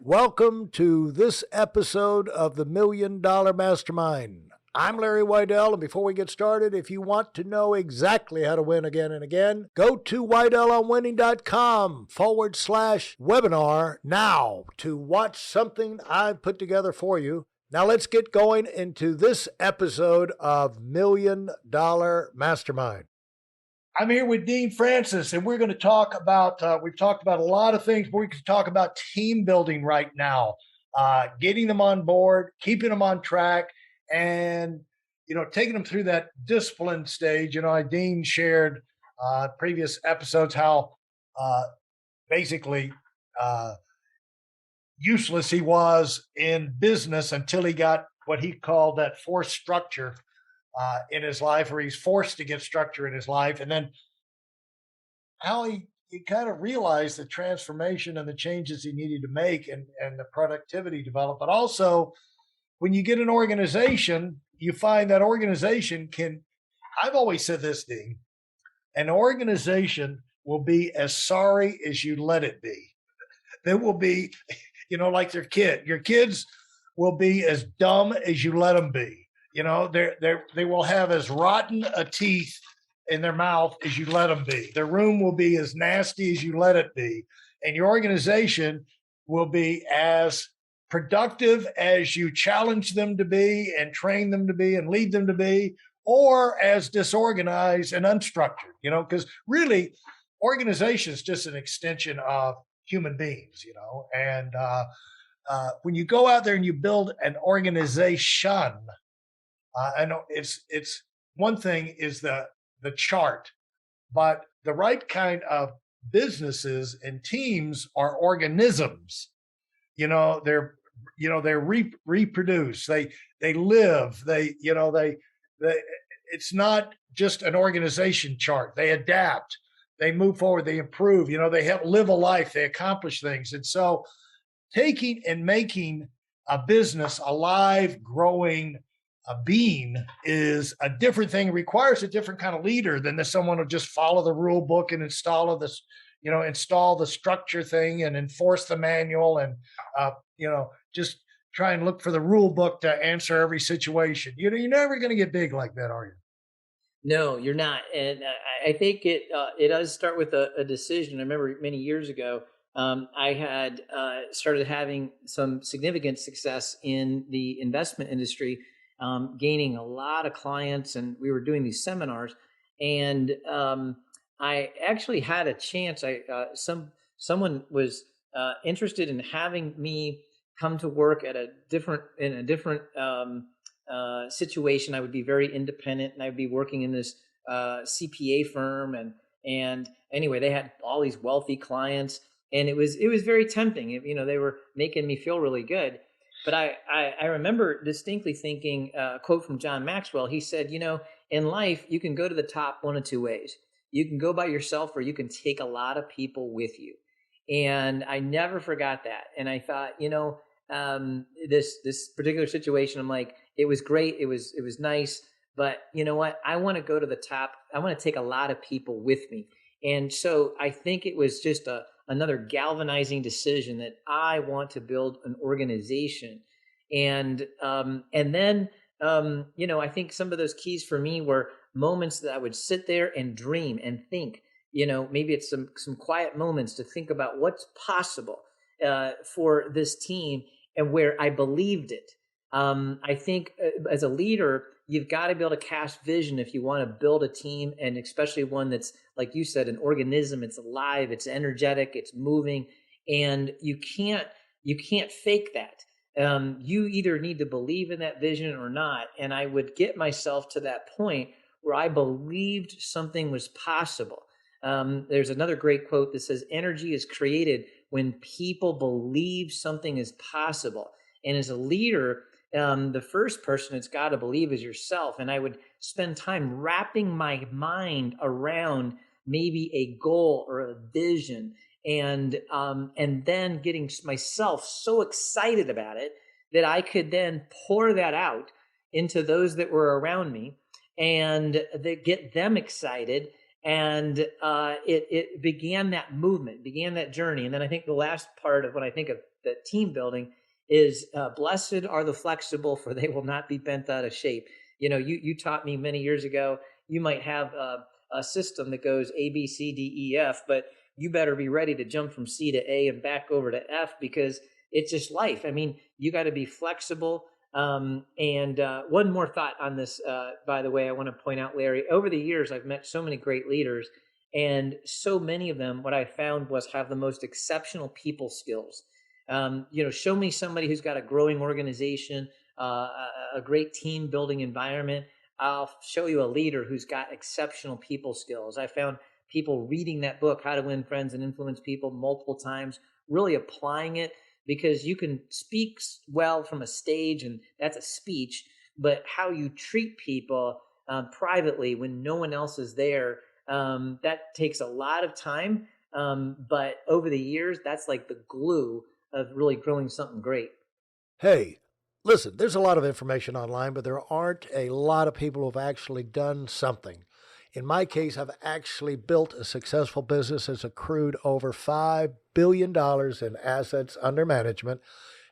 Welcome to this episode of the Million Dollar Mastermind. I'm Larry Weidel, and before we get started, if you want to know exactly how to win again and again, go to weidelonwinning.com/webinar now to watch something I've put together for you. Now let's get going into this episode of Million Dollar Mastermind. I'm here with Dean Francis, and we're going to talk about, we've talked about a lot of things, but we can talk about team building right now, getting them on board, keeping them on track, and, taking them through that discipline stage. Dean shared previous episodes how basically useless he was in business until he got what he called that forced structure in his life, or he's forced to get structure in his life. And then how he kind of realized the transformation and the changes he needed to make and the productivity developed. But also, when you get an organization, you find that organization I've always said this, Dean, an organization will be as sorry as you let it be. They will be, like your kids will be as dumb as you let them be. They will have as rotten a teeth in their mouth as you let them be. Their room will be as nasty as you let it be. And your organization will be as productive as you challenge them to be and train them to be and lead them to be, or as disorganized and unstructured, because really organization is just an extension of human beings, and when you go out there and you build an organization, I know it's one thing is the chart, but the right kind of businesses and teams are organisms. They reproduce, they live, they it's not just an organization chart. They adapt, they move forward, they improve, they live a life, they accomplish things. And so taking and making a business alive, growing, a being is a different thing, requires a different kind of leader than someone who just follow the rule book and install the structure thing and enforce the manual and, just try and look for the rule book to answer every situation. You're never going to get big like that, are you? No, you're not. And I think it does start with a decision. I remember many years ago, I had started having some significant success in the investment industry, gaining a lot of clients, and we were doing these seminars. And I actually had a chance. Someone was interested in having me come to work in a different situation. I would be very independent, and I'd be working in this CPA firm. And anyway, they had all these wealthy clients, and it was very tempting. They were making me feel really good. But I remember distinctly thinking a quote from John Maxwell. He said, in life, you can go to the top one of two ways. You can go by yourself, or you can take a lot of people with you. And I never forgot that. And I thought, this particular situation, I'm like, it was great. It was nice. But you know what? I want to go to the top. I want to take a lot of people with me. And so I think it was just another galvanizing decision that I want to build an organization. And then, I think some of those keys for me were moments that I would sit there and dream and think, maybe it's some quiet moments to think about what's possible for this team and where I believed it. I think as a leader, you've got to be able to cast vision if you want to build a team, and especially one that's, like you said, an organism. It's alive, it's energetic, it's moving, and you can't fake that. You either need to believe in that vision or not. And I would get myself to that point where I believed something was possible. There's another great quote that says, energy is created when people believe something is possible. And as a leader, the first person it's got to believe is yourself. And I would spend time wrapping my mind around maybe a goal or a vision, and then getting myself so excited about it that I could then pour that out into those that were around me, and get them excited. And it began that movement, began that journey. And then I think the last part of when I think of the team building is blessed are the flexible, for they will not be bent out of shape. You taught me many years ago. You might have a system that goes A, B, C, D, E, F, but you better be ready to jump from C to A and back over to F, because it's just life. I mean, you got to be flexible. And one more thought on this, by the way, I want to point out, Larry, over the years, I've met so many great leaders, and so many of them, what I found was have the most exceptional people skills. Show me somebody who's got a growing organization, a great team building environment. I'll show you a leader who's got exceptional people skills. I found people reading that book, How to Win Friends and Influence People, multiple times, really applying it, because you can speak well from a stage, and that's a speech, but how you treat people privately when no one else is there, that takes a lot of time. But over the years, that's like the glue of really growing something great. Hey, listen, there's a lot of information online, but there aren't a lot of people who've actually done something. In my case, I've actually built a successful business that's accrued over $5 billion in assets under management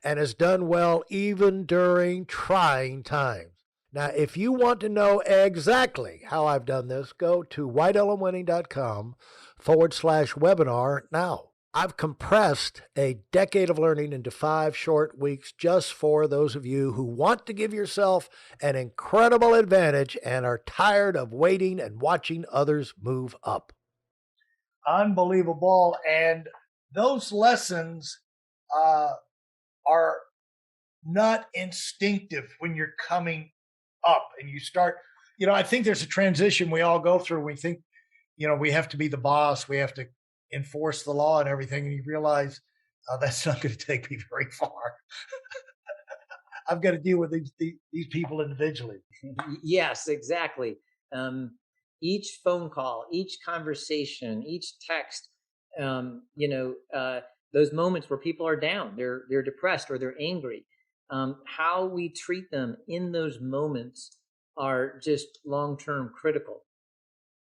and has done well even during trying times. Now, if you want to know exactly how I've done this, go to whitelmwinning.com/webinar now. I've compressed a decade of learning into 5 short weeks just for those of you who want to give yourself an incredible advantage and are tired of waiting and watching others move up. Unbelievable. And those lessons uh, are not instinctive when you're coming up and you start. I think there's a transition we all go through. We think, we have to be the boss, we have to enforce the law and everything. And you realize that's not going to take me very far. I've got to deal with these people individually. Yes, exactly. Each phone call, each conversation, each text, those moments where people are down, they're depressed or they're angry. How we treat them in those moments are just long term critical.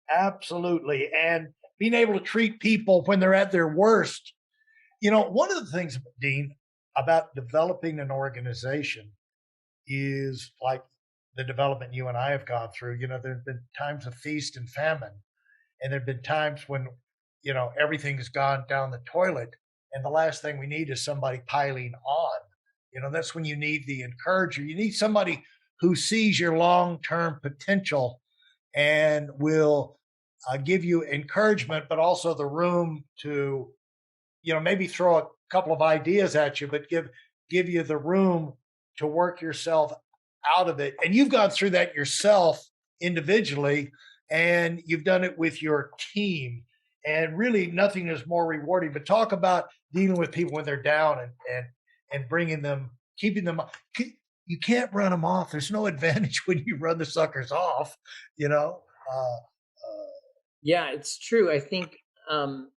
Absolutely. And being able to treat people when they're at their worst. One of the things, Dean, about developing an organization is like the development you and I have gone through. There have been times of feast and famine, and there have been times when, everything's gone down the toilet. And the last thing we need is somebody piling on. That's when you need the encourager. You need somebody who sees your long term potential and will give you encouragement, but also the room to, maybe throw a couple of ideas at you, but give you the room to work yourself out of it. And you've gone through that yourself individually, and you've done it with your team. And really, nothing is more rewarding. But talk about dealing with people when they're down and bringing them, keeping them. You can't run them off. There's no advantage when you run the suckers off. You know. Yeah, it's true. I think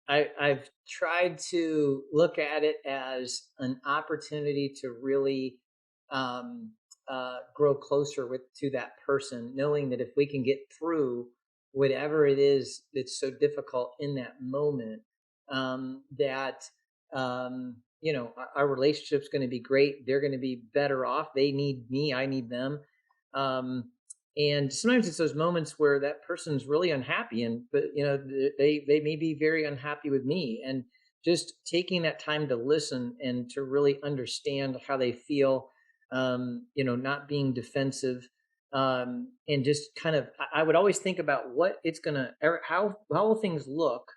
I've tried to look at it as an opportunity to really grow closer to that person, knowing that if we can get through whatever it is that's so difficult in that moment, that our relationship's going to be great. They're going to be better off. They need me. I need them. Um, and sometimes it's those moments where that person's really unhappy, but they may be very unhappy with me, and just taking that time to listen and to really understand how they feel, not being defensive, and just kind of, I would always think about what it's gonna, or how will things look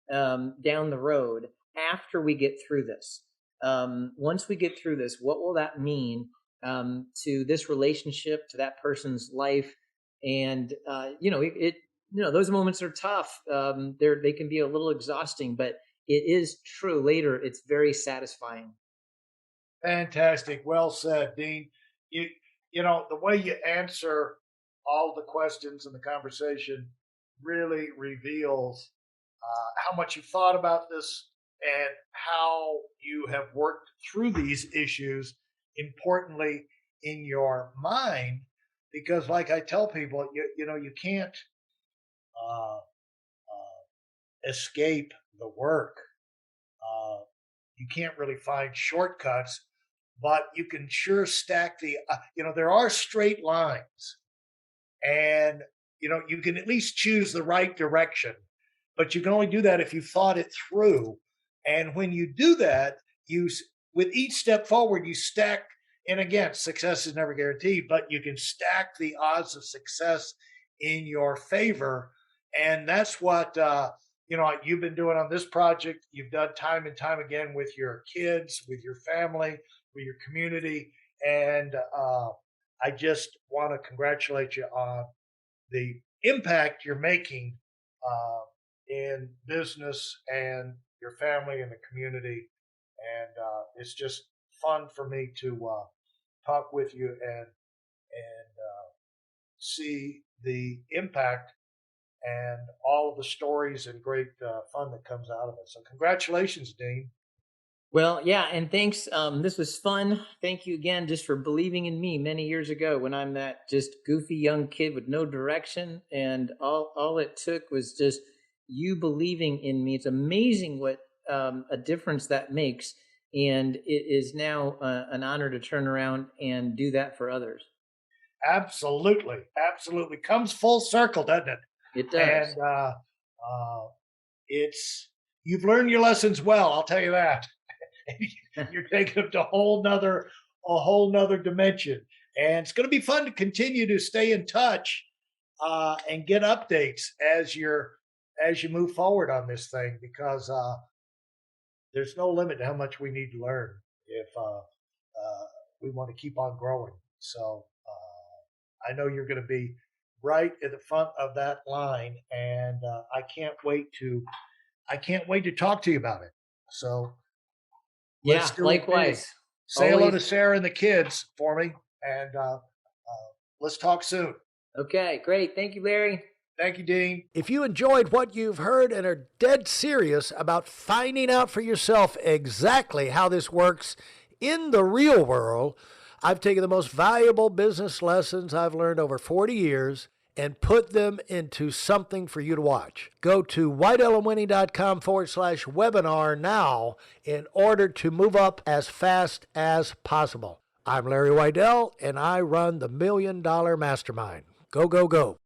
down the road after we get through this. Once we get through this, what will that mean to this relationship, to that person's life? And those moments are tough. They can be a little exhausting, but it is true. Later, it's very satisfying. Fantastic. Well said, Dean. You the way you answer all the questions in the conversation really reveals how much you've thought about this and how you have worked through these issues, importantly, in your mind. Because, like I tell people, you can't escape the work. Uh, you can't really find shortcuts, but you can sure stack there are straight lines, and you can at least choose the right direction, but you can only do that if you thought it through. And when you do that, with each step forward, you stack. And again, success is never guaranteed, but you can stack the odds of success in your favor. And that's what you've been doing on this project. You've done time and time again with your kids, with your family, with your community. And I just want to congratulate you on the impact you're making in business and your family and the community. And it's just fun for me to talk with you and see the impact and all of the stories and great fun that comes out of it. So congratulations, Dean. Well, yeah, and thanks. This was fun. Thank you again just for believing in me many years ago when I'm that just goofy young kid with no direction. And all it took was just you believing in me. It's amazing what a difference that makes. And it is now an honor to turn around and do that for others. Absolutely. Absolutely. Comes full circle, doesn't it? It does. And you've learned your lessons well, I'll tell you that. You're taking them to a whole nother dimension. And it's going to be fun to continue to stay in touch and get updates as you move forward on this thing, because there's no limit to how much we need to learn if we want to keep on growing. So I know you're going to be right at the front of that line, and I can't wait to talk to you about it. So yeah, likewise. Say hello to Sarah and the kids for me, and let's talk soon. Okay, great. Thank you, Larry. Thank you, Dean. If you enjoyed what you've heard and are dead serious about finding out for yourself exactly how this works in the real world, I've taken the most valuable business lessons I've learned over 40 years and put them into something for you to watch. Go to whiteelementary.com/webinar now in order to move up as fast as possible. I'm Larry Weidel, and I run the $1 Million Mastermind. Go, go, go.